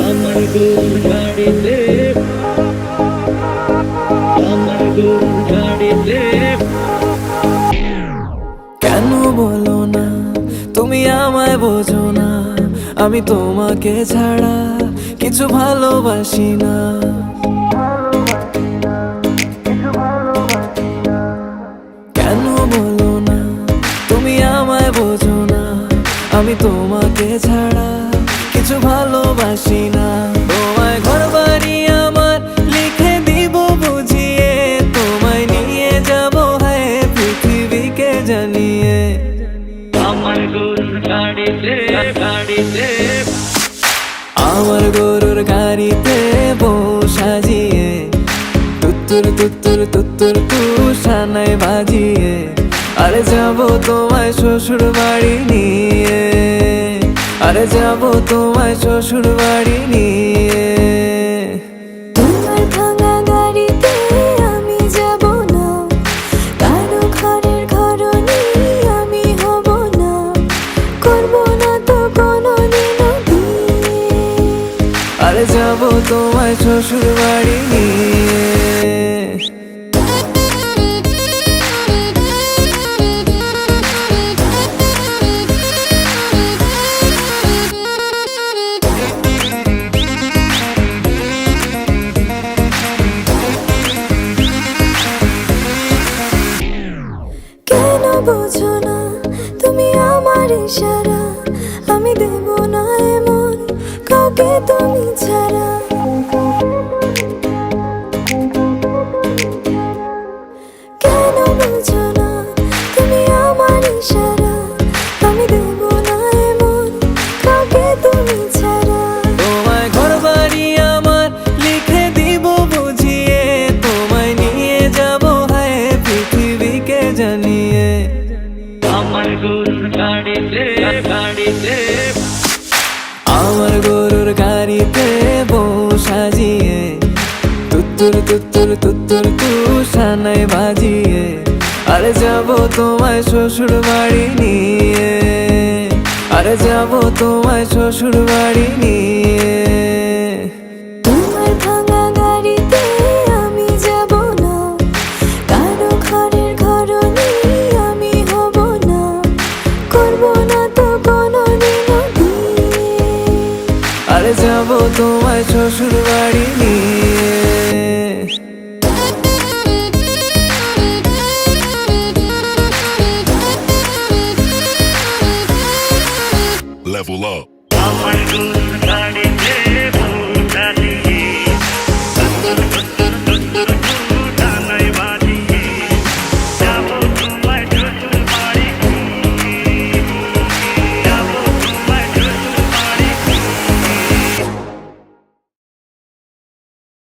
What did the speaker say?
আমার গরুর গাড়িতে, আমার গরুর গাড়িতে। কেন বলো না তুমি আমায় বোঝো না, আমি তোমাকে ছাড়া কিছু ভালোবাসি না। কেন বলো না তুমি আমায় বোঝো না, আমি তোমাকে ছাড়া কিছু ভালোবাসি না। তোমায় ঘর বাড়ি আমার লিখে দিব বুঝিয়ে, তোমায় নিয়ে যাবো হ্যাঁ পৃথিবীকে জানিয়ে। আমার গরুর গাড়িতে, গাড়িতে, আমার গরুর গাড়িতে বউ সাজিয়ে, তুত্তুর তুত্তুর তুত্তুর তু সানাই বাজিয়ে, আরে যাবো তোমায় শ্বশুর বাড়ি নিয়ে, আরে যাবো তোমায় শ্বশুর বাড়ি নিয়ে। তোমার ভাঙা গাড়িতে আমি যাব না, কারো ঘরের ঘরনি আমি হব না, করব না তো কোনোদিনও বিয়ে। আরে যাবো তোমায় শ্বশুর বাড়ি নিয়ে। কেন বোঝো না তুমি আমার ইশারা, আমি দেব না এমন কাউকে তুমি ছাড়া। কেন বোঝো না তুমি আমার ইশারা, আমি দেব না এমন কাউকে তুমি ছাড়া। তোমায় ঘর বাড়ি আমার লিখে দিব বুঝিয়ে, তোমায় নিয়ে যাবো হ্যাঁ পৃথিবীকে জানিয়ে। আমার গরুর গাড়িতে, গাড়িতে, আমার গরুর গাড়িতে বউ সাজিয়ে, তুত্তুর তুত্তুর তুত্তুর তু সানাই বাজিয়ে, আরে যাবো তোমায় শ্বশুর বাড়ি নিয়ে, আরে যাবো তোমায় শ্বশুর বাড়ি নিয়ে। তোমার ভাঙা গাড়িতে আমি যাব না, কারো ঘরের ঘরনি আমি হব না, করব না তো কোনোদিনও বিয়ে। আরে যাবো তোমায় শ্বশুর বাড়ি নিয়ে। Level up. আমার গরুর গাড়িতে।